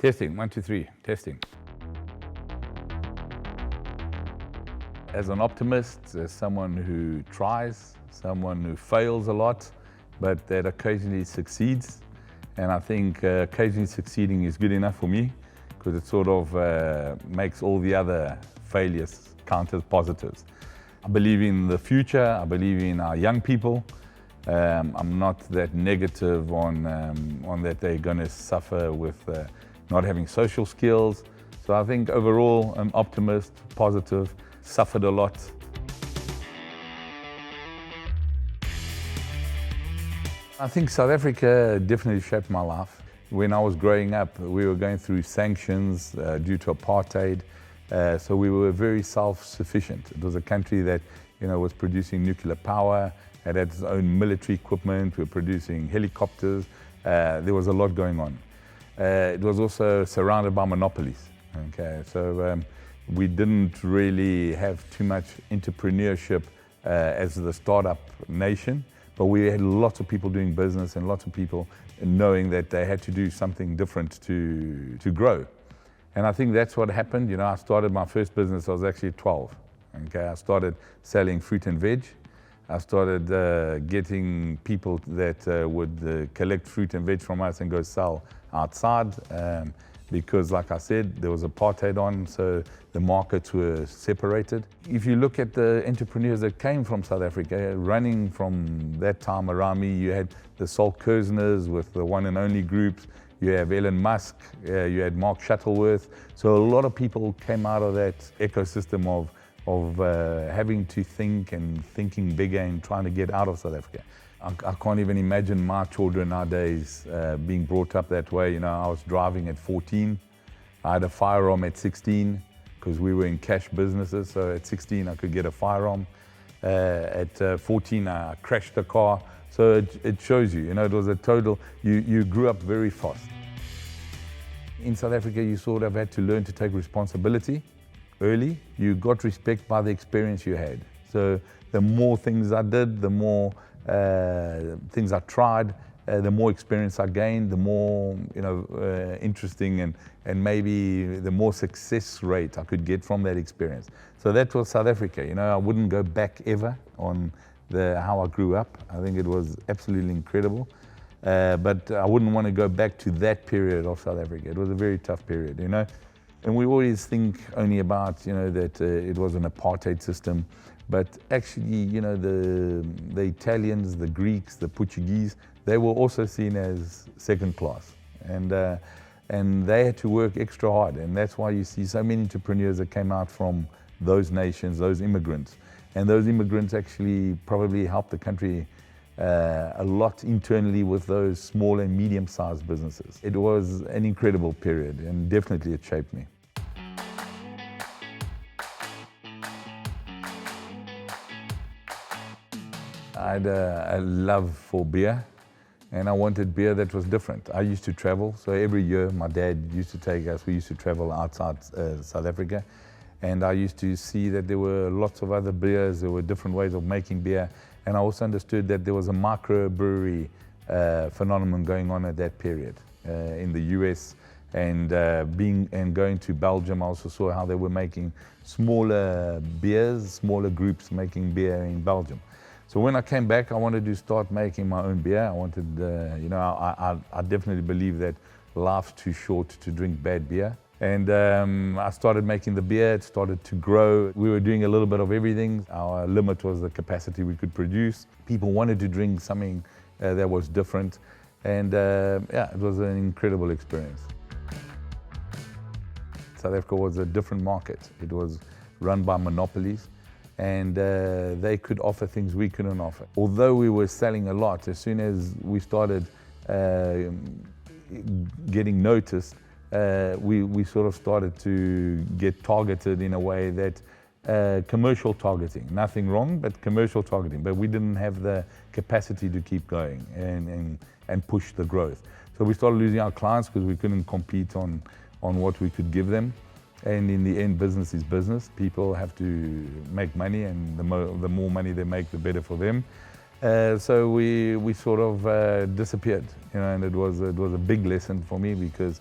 Testing, 1, 2, 3, testing. As an optimist, as someone who tries, someone who fails a lot, but that occasionally succeeds. And I think occasionally succeeding is good enough for me, because it sort of makes all the other failures count as positives. I believe in the future, I believe in our young people. I'm not that negative on that they're going to suffer with not having social skills. So I think overall I'm optimist, positive, suffered a lot. I think South Africa definitely shaped my life. When I was growing up, we were going through sanctions due to apartheid, so we were very self-sufficient. It was a country that was producing nuclear power, had its own military equipment, we were producing helicopters, there was a lot going on. It was also surrounded by monopolies. Okay, so we didn't really have too much entrepreneurship as the startup nation, but we had lots of people doing business and lots of people knowing that they had to do something different to grow. And I think that's what happened. I started my first business, I was actually 12. Okay, I started selling fruit and veg. I started getting people that would collect fruit and veg from us and go sell outside because, like I said, there was apartheid on, so the markets were separated. If you look at the entrepreneurs that came from South Africa, running from that time around me, you had the Salt Kersners with the One and Only groups, you have Elon Musk, you had Mark Shuttleworth. So a lot of people came out of that ecosystem of having to think and thinking bigger and trying to get out of South Africa. I can't even imagine my children nowadays being brought up that way. I was driving at 14. I had a firearm at 16 because we were in cash businesses. So at 16, I could get a firearm. At 14, I crashed a car. So it shows you, it was a total, you grew up very fast. In South Africa, you sort of had to learn to take responsibility early. You got respect by the experience you had. So the more things I did, the more things I tried, the more experience I gained, the more interesting and maybe the more success rate I could get from that experience. So that was South Africa. I wouldn't go back ever on how I grew up. I think it was absolutely incredible. But I wouldn't want to go back to that period of South Africa. It was a very tough period, And we always think only about, that it was an apartheid system. But actually, the Italians, the Greeks, the Portuguese, they were also seen as second class. And they had to work extra hard. And that's why you see so many entrepreneurs that came out from those nations, those immigrants. And those immigrants actually probably helped the country a lot internally with those small and medium-sized businesses. It was an incredible period, and definitely it shaped me. I had a love for beer, and I wanted beer that was different. I used to travel, so every year my dad used to take us, we used to travel outside South Africa, and I used to see that there were lots of other beers, there were different ways of making beer, and I also understood that there was a microbrewery phenomenon going on at that period in the US, and going to Belgium, I also saw how they were making smaller beers, smaller groups making beer in Belgium. So when I came back, I wanted to start making my own beer. I wanted, I definitely believe that life's too short to drink bad beer. And I started making the beer, it started to grow. We were doing a little bit of everything. Our limit was the capacity we could produce. People wanted to drink something that was different. And it was an incredible experience. South Africa was a different market. It was run by monopolies. And they could offer things we couldn't offer. Although we were selling a lot, as soon as we started getting noticed, we sort of started to get targeted in a way that commercial targeting, nothing wrong, but commercial targeting. But we didn't have the capacity to keep going and push the growth. So we started losing our clients because we couldn't compete on what we could give them. And in the end, business is business. People have to make money, and the more money they make, the better for them. So we sort of disappeared, and it was a big lesson for me because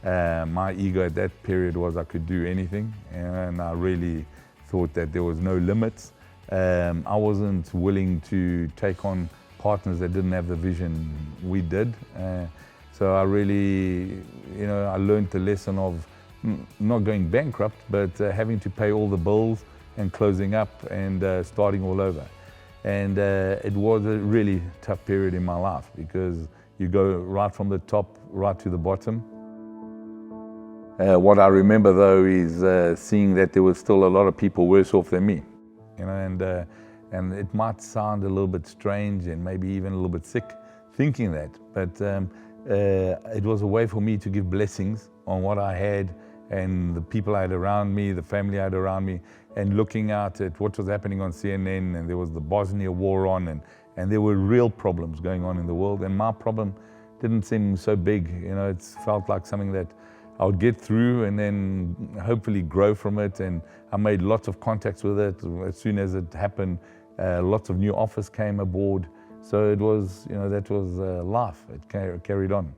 My ego at that period was I could do anything, and I really thought that there was no limits. I wasn't willing to take on partners that didn't have the vision we did. So I really, I learned the lesson of not going bankrupt, but having to pay all the bills and closing up and starting all over. And it was a really tough period in my life because you go right from the top right to the bottom. What I remember though is seeing that there was still a lot of people worse off than me, and it might sound a little bit strange and maybe even a little bit sick thinking that, but it was a way for me to give blessings on what I had and the people I had around me, the family I had around me, and looking out at what was happening on CNN, and there was the Bosnia war on, and there were real problems going on in the world, and my problem didn't seem so big. It felt like something that I would get through and then hopefully grow from it, and I made lots of contacts with it. As soon as it happened, lots of new offers came aboard. So it was, that was life. It carried on.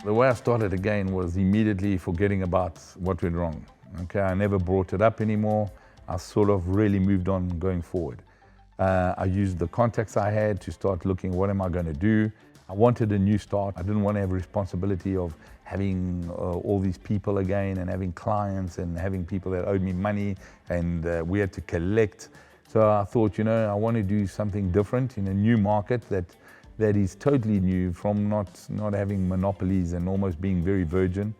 The way I started again was immediately forgetting about what went wrong. Okay, I never brought it up anymore. I sort of really moved on going forward. I used the contacts I had to start looking, what am I going to do? I wanted a new start. I didn't want to have a responsibility of having all these people again and having clients and having people that owed me money, and we had to collect. So I thought, I want to do something different in a new market that is totally new, from not having monopolies and almost being very virgin.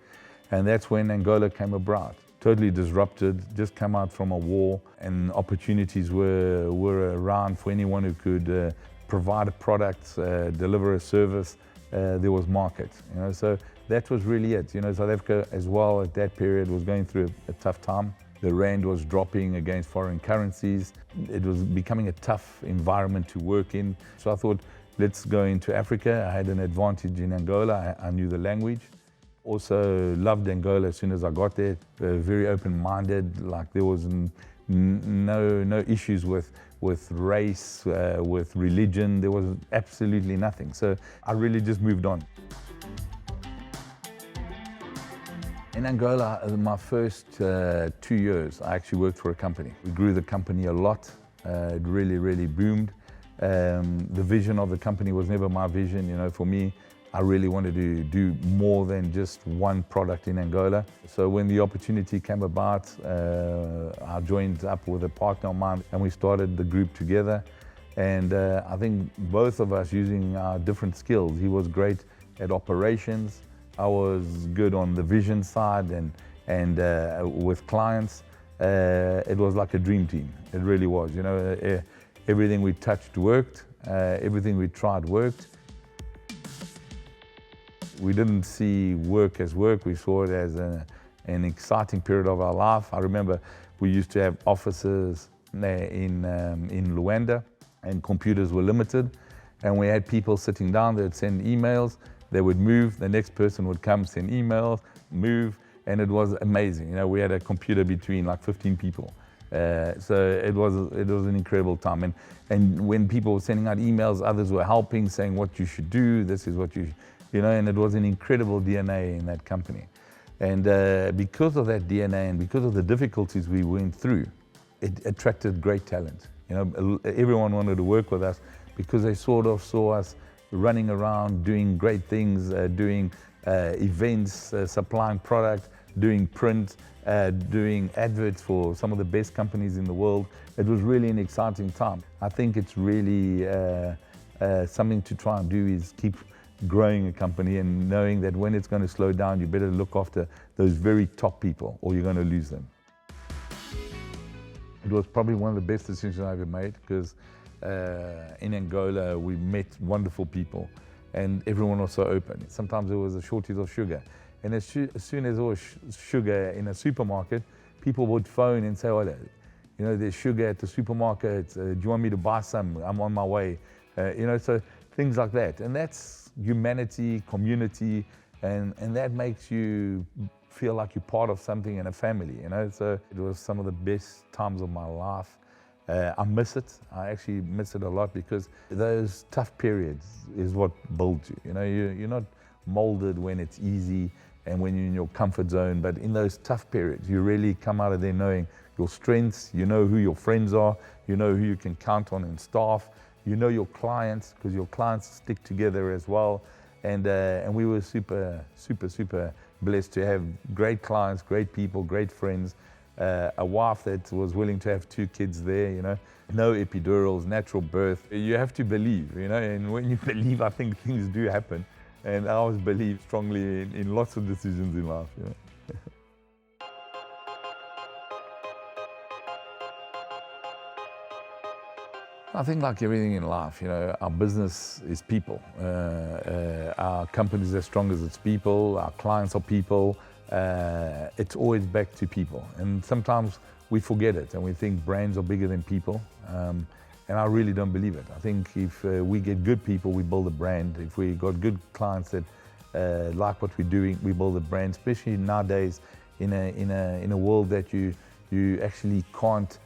And that's when Angola came about. Totally disrupted, just come out from a war, and opportunities were around for anyone who could provide a product, deliver a service. There was market, so that was really it. South Africa as well at that period was going through a tough time. The rand was dropping against foreign currencies. It was becoming a tough environment to work in. So I thought, let's go into Africa. I had an advantage in Angola. I knew the language. Also loved Angola as soon as I got there. Very open-minded, like there was no issues with race, with religion. There was absolutely nothing. So I really just moved on. In Angola, my first 2 years, I actually worked for a company. We grew the company a lot. It really, really boomed. The vision of the company was never my vision. For me, I really wanted to do more than just one product in Angola. So when the opportunity came about, I joined up with a partner of mine and we started the group together. And I think both of us using our different skills. He was great at operations. I was good on the vision side and with clients. It was like a dream team. It really was. Everything we touched worked. Everything we tried worked. We didn't see work as work. We saw it as an exciting period of our life. I remember we used to have offices in Luanda, and computers were limited. And we had people sitting down, they'd send emails, they would move, the next person would come, send emails, move, and it was amazing. We had a computer between like 15 people. So it was an incredible time. And when people were sending out emails, others were helping, saying what you should do, this is what you and it was an incredible DNA in that company. And because of that DNA and because of the difficulties we went through, it attracted great talent. Everyone wanted to work with us because they sort of saw us running around, doing great things, doing events, supplying product, doing print, doing adverts for some of the best companies in the world. It was really an exciting time. I think it's really something to try and do is keep growing a company and knowing that when it's going to slow down, you better look after those very top people or you're going to lose them. It was probably one of the best decisions I ever made because in Angola we met wonderful people and everyone was so open. Sometimes there was a shortage of sugar, and as soon as there was sugar in a supermarket, people would phone and say, oh, there's sugar at the supermarket, do you want me to buy some? I'm on my way. So things like that. And that's humanity, community, and that makes you feel like you're part of something and a family, So it was some of the best times of my life. I miss it. I actually miss it a lot because those tough periods is what builds you. You know, you're not molded when it's easy and when you're in your comfort zone, but in those tough periods, you really come out of there knowing your strengths, you know who your friends are, you know who you can count on in staff, you know your clients, because your clients stick together as well. And we were super blessed to have great clients, great people, great friends, a wife that was willing to have 2 kids there, you know, no epidurals, natural birth. You have to believe, you know, and when you believe, I think things do happen. And I always believe strongly in lots of decisions in life, you know. I think like everything in life, you know, our business is people. Our company is as strong as its people, our clients are people. It's always back to people. And sometimes we forget it and we think brands are bigger than people. And I really don't believe it. I think if we get good people, we build a brand. If we got good clients that like what we're doing, we build a brand, especially nowadays in a world that you actually can't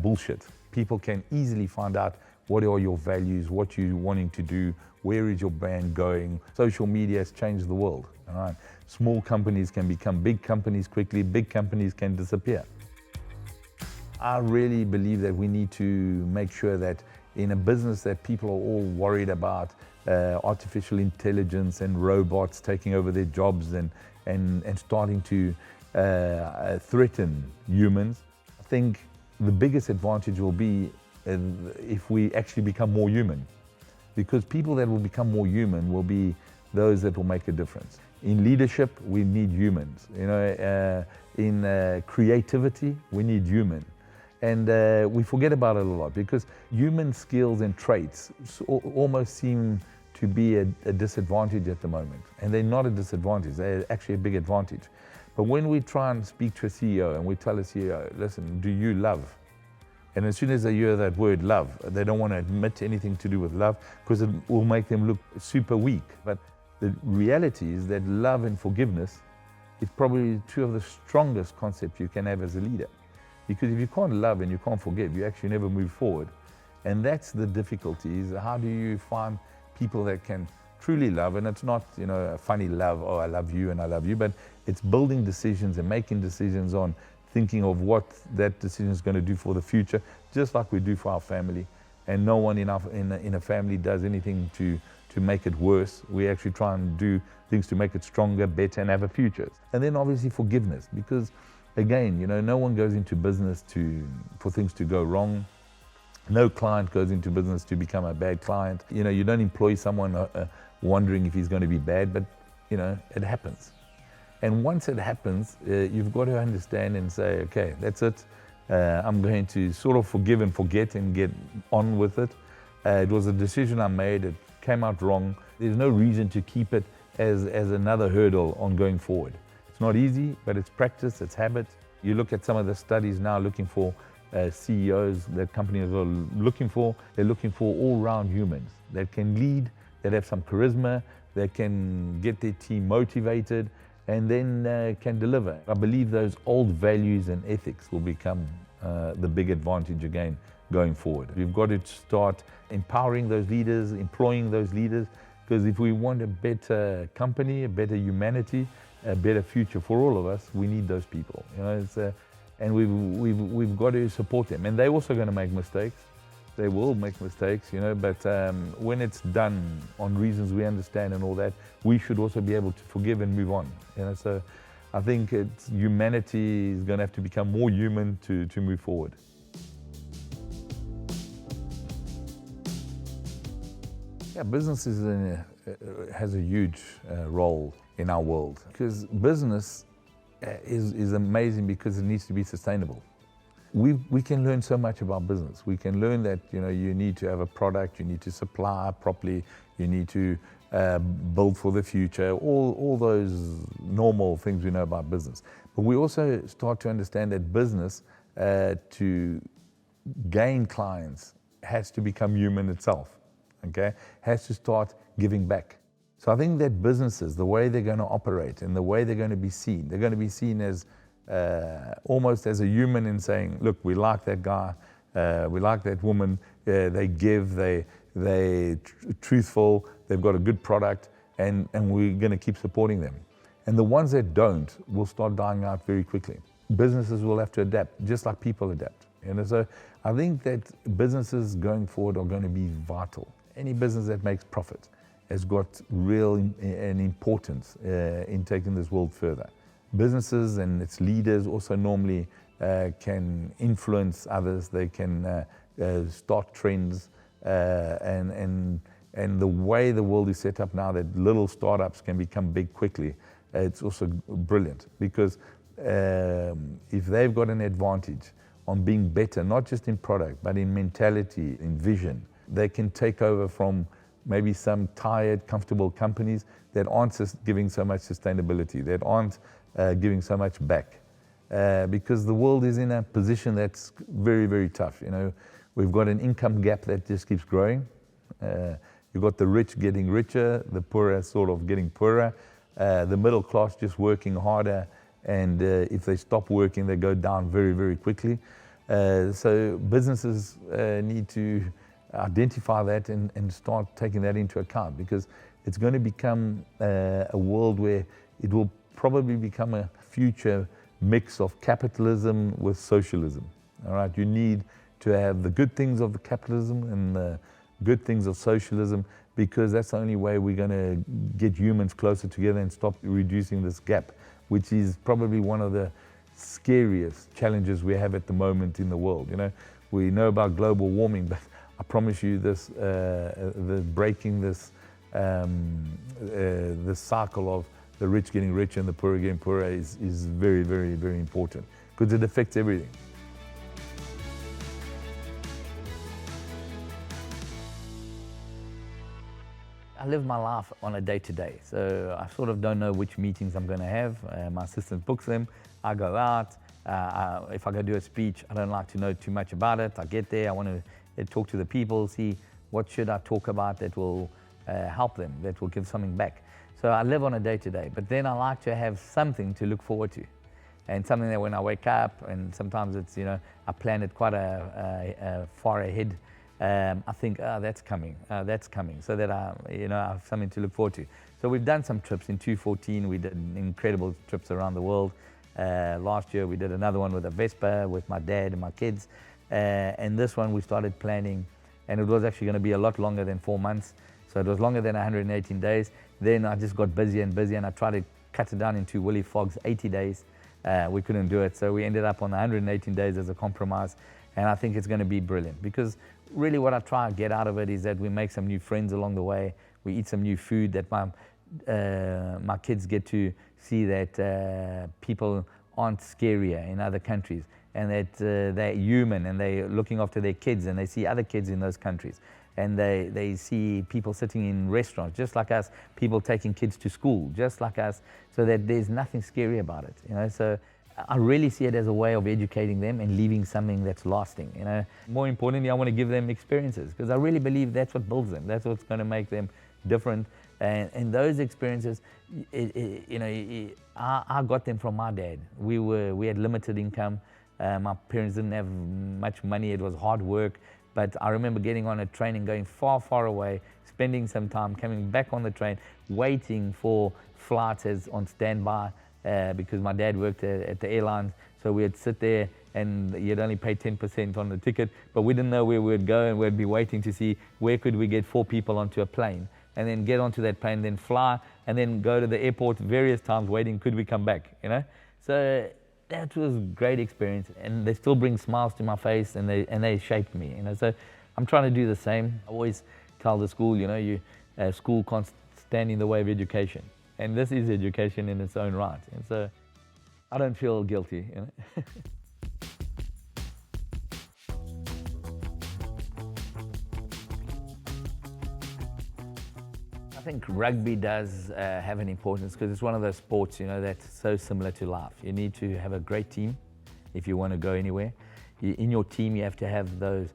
bullshit. People can easily find out what are your values, what you're wanting to do, where is your brand going. Social media has changed the world. All right? Small companies can become big companies quickly, big companies can disappear. I really believe that we need to make sure that in a business that people are all worried about artificial intelligence and robots taking over their jobs and starting to threaten humans, I think the biggest advantage will be if we actually become more human, because people that will become more human will be those that will make a difference. In leadership, we need humans. You know, in creativity, we need human. And we forget about it a lot because human skills and traits almost seem to be a disadvantage at the moment. And they're not a disadvantage, they're actually a big advantage. But when we try and speak to a CEO and we tell a CEO, listen, do you love? And as soon as they hear that word love, they don't want to admit anything to do with love because it will make them look super weak. But the reality is that love and forgiveness is probably 2 of the strongest concepts you can have as a leader. Because if you can't love and you can't forgive, you actually never move forward. And that's the difficulty, is how do you find people that can truly love? And it's not, you know, a funny love, oh, I love you and I love you, but it's building decisions and making decisions on thinking of what that decision is going to do for the future, just like we do for our family. And no one in a family does anything to make it worse. We actually try and do things to make it stronger, better, and have a future. And then obviously forgiveness, because again, you know, no one goes into business for things to go wrong. No client goes into business to become a bad client. You know, you don't employ someone wondering if he's going to be bad, but you know, it happens. And once it happens, you've got to understand and say, okay, that's it. I'm going to sort of forgive and forget and get on with it. It was a decision I made. It came out wrong. There's no reason to keep it as another hurdle on going forward. It's not easy, but it's practice, it's habit. You look at some of the studies now looking for CEOs that companies are looking for. They're looking for all-round humans that can lead, that have some charisma, that can get their team motivated, and then can deliver. I believe those old values and ethics will become the big advantage again going forward. We've got to start empowering those leaders, employing those leaders, because if we want a better company, a better humanity, a better future for all of us, we need those people. You know, and we've got to support them. And they're also going to make mistakes. They will make mistakes, you know, but when it's done on reasons we understand and all that, we should also be able to forgive and move on. You know, so I think humanity is going to have to become more human to move forward. Yeah, business has a huge role in our world, because business is amazing because it needs to be sustainable. We can learn so much about business. We can learn that, you know, you need to have a product, you need to supply properly, you need to build for the future, all those normal things we know about business. But we also start to understand that business, to gain clients, has to become human itself, okay? Has to start giving back. So I think that businesses, the way they're going to operate and the way they're going to be seen, they're going to be seen as almost as a human in saying, look, we like that guy, We like that woman. They give, they truthful, they've got a good product, and we're going to keep supporting them. And the ones that don't will start dying out very quickly. Businesses will have to adapt, just like people adapt. So I think that businesses going forward are going to be vital. Any business that makes profit has got real an importance in taking this world further. Businesses and its leaders also normally can influence others. They can start trends, and the way the world is set up now, that little startups can become big quickly, it's also brilliant, because if they've got an advantage on being better, not just in product, but in mentality, in vision, they can take over from maybe some tired, comfortable companies that aren't giving so much sustainability, that aren't giving so much back. Because the world is in a position that's very, very tough. We've got an income gap that just keeps growing. You've got the rich getting richer, the poorer sort of getting poorer, the middle class just working harder, and if they stop working, they go down very, very quickly. So businesses need to identify that and start taking that into account, because it's going to become a world where it will probably become a future mix of capitalism with socialism. All right, you need to have the good things of the capitalism and the good things of socialism, because that's the only way we're going to get humans closer together and stop reducing this gap, which is probably one of the scariest challenges we have at the moment in the world. We know about global warming, but I promise you this, breaking this cycle of the rich getting richer and the poor getting poorer is very, very, very important, because it affects everything. I live my life on a day-to-day, so I sort of don't know which meetings I'm going to have. My assistant books them. I go out. If I go do a speech, I don't like to know too much about it. I get there, I want to talk to the people, see what should I talk about that will help them, that will give something back. So I live on a day-to-day, but then I like to have something to look forward to, and something that when I wake up, and sometimes it's, I plan it quite a far ahead. I think, that's coming, so that I have something to look forward to. So we've done some trips. In 2014, we did incredible trips around the world. Last year, we did another one with a Vespa with my dad and my kids. And this one we started planning, and it was actually going to be a lot longer than 4 months. So it was longer than 118 days. Then I just got busier and busier, and I tried to cut it down into Willie Fogg's 80 days. We couldn't do it, so we ended up on 118 days as a compromise. And I think it's going to be brilliant, because really what I try to get out of it is that we make some new friends along the way. We eat some new food, that my kids get to see that people aren't scarier in other countries, and that they're human, and they're looking after their kids, and they see other kids in those countries, and they see people sitting in restaurants just like us, people taking kids to school just like us, so that there's nothing scary about it. So I really see it as a way of educating them and leaving something that's lasting. More importantly, I want to give them experiences, because I really believe that's what builds them. That's what's going to make them different. And those experiences, I got them from my dad. We had limited income. My parents didn't have much money. It was hard work. But I remember getting on a train and going far, far away, spending some time, coming back on the train, waiting for flights as on standby. Because my dad worked at the airlines, so we'd sit there and you'd only pay 10% on the ticket, but we didn't know where we'd go, and we'd be waiting to see where could we get 4 people onto a plane, and then get onto that plane, then fly, and then go to the airport various times waiting, could we come back, So that was a great experience, and they still bring smiles to my face, and they shaped me, So I'm trying to do the same. I always tell the school, school can't stand in the way of education. And this is education in its own right. And so I don't feel guilty. I think rugby does have an importance, because it's one of those sports, that's so similar to life. You need to have a great team if you want to go anywhere. In your team, you have to have those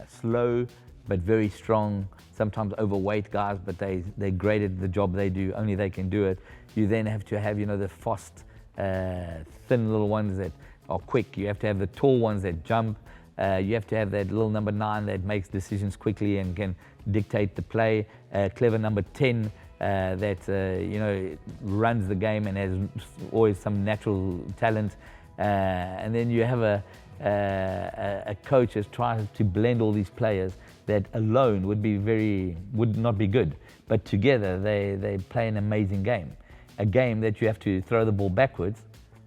slow but very strong, sometimes overweight guys, but they're great at the job they do, only they can do it. You then have to have, the fast, thin little ones that are quick. You have to have the tall ones that jump. You have to have that little number 9 that makes decisions quickly and can dictate the play. Clever number 10 that runs the game and has always some natural talent. And then you have a coach that's trying to blend all these players that alone would not be good, but together they play an amazing game. A game that you have to throw the ball backwards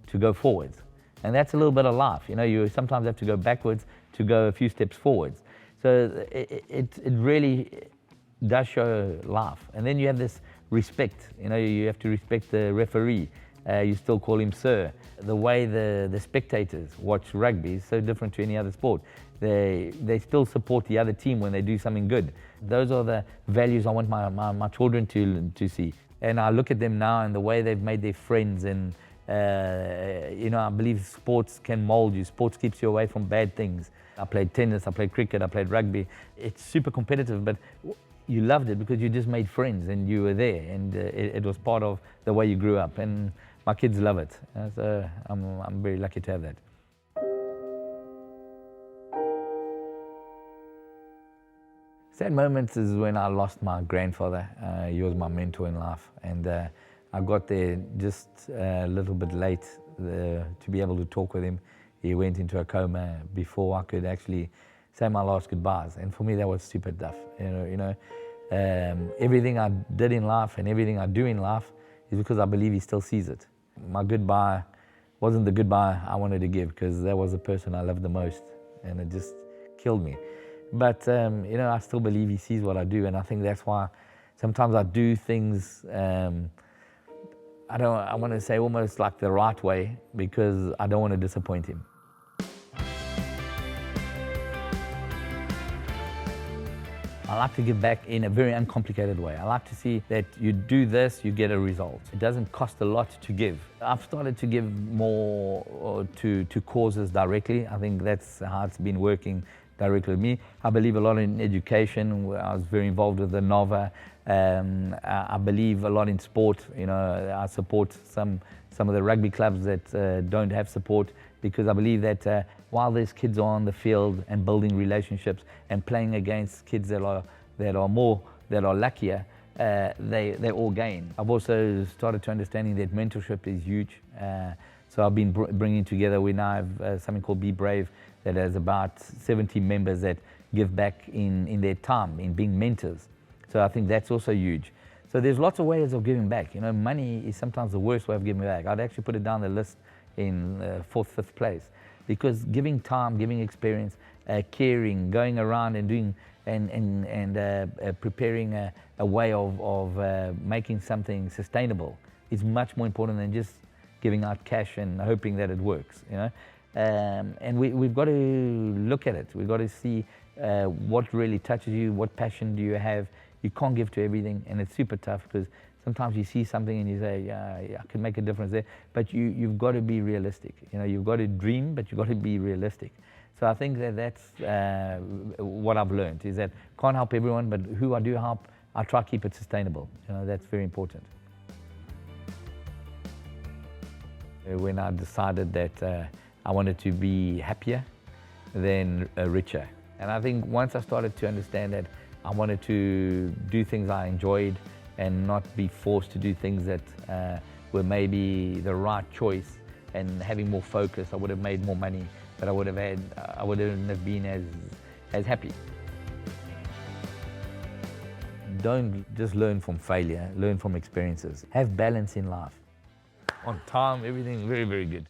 to go forwards. And that's a little bit of life. You sometimes have to go backwards to go a few steps forwards. So it really does show life. And then you have this respect. You have to respect the referee. You still call him sir. The way the spectators watch rugby is so different to any other sport. They still support the other team when they do something good. Those are the values I want my children to see. And I look at them now and the way they've made their friends, and I believe sports can mold you. Sports keeps you away from bad things. I played tennis, I played cricket, I played rugby. It's super competitive, but you loved it because you just made friends and you were there, and it was part of the way you grew up. And my kids love it. So I'm very lucky to have that. Sad moments is when I lost my grandfather. He was my mentor in life, and I got there just a little bit late to be able to talk with him. He went into a coma before I could actually say my last goodbyes, and for me that was super tough. Everything I did in life and everything I do in life is because I believe he still sees it. My goodbye wasn't the goodbye I wanted to give, because that was the person I loved the most, and it just killed me. But I still believe he sees what I do, and I think that's why sometimes I do things, I want to say almost like the right way, because I don't want to disappoint him. I like to give back in a very uncomplicated way. I like to see that you do this, you get a result. It doesn't cost a lot to give. I've started to give more to causes directly. I think that's how it's been working directly with me. I believe a lot in education. I was very involved with the Nova. I believe a lot in sport. I support some of the rugby clubs that don't have support, because I believe that while there's kids on the field and building relationships and playing against kids that are luckier, they all gain. I've also started to understanding that mentorship is huge. So I've been bringing together, we now have something called Be Brave, that has about 70 members that give back in their time, in being mentors. So I think that's also huge. So there's lots of ways of giving back. Money is sometimes the worst way of giving back. I'd actually put it down the list in 4th, 5th place, because giving time, giving experience, caring, going around and doing and preparing a way of making something sustainable is much more important than just giving out cash and hoping that it works. And we've got to look at it. We've got to see what really touches you, what passion do you have. You can't give to everything, and it's super tough, because sometimes you see something and you say, yeah, I can make a difference there, but you've got to be realistic. You've got to dream, but you've got to be realistic. So I think that's what I've learned, is that can't help everyone, but who I do help, I try to keep it sustainable. That's very important. When I decided that I wanted to be happier than richer. And I think once I started to understand that I wanted to do things I enjoyed and not be forced to do things that were maybe the right choice, and having more focus, I would have made more money, but I wouldn't have been as happy. Don't just learn from failure, learn from experiences. Have balance in life. On time, everything very, very good.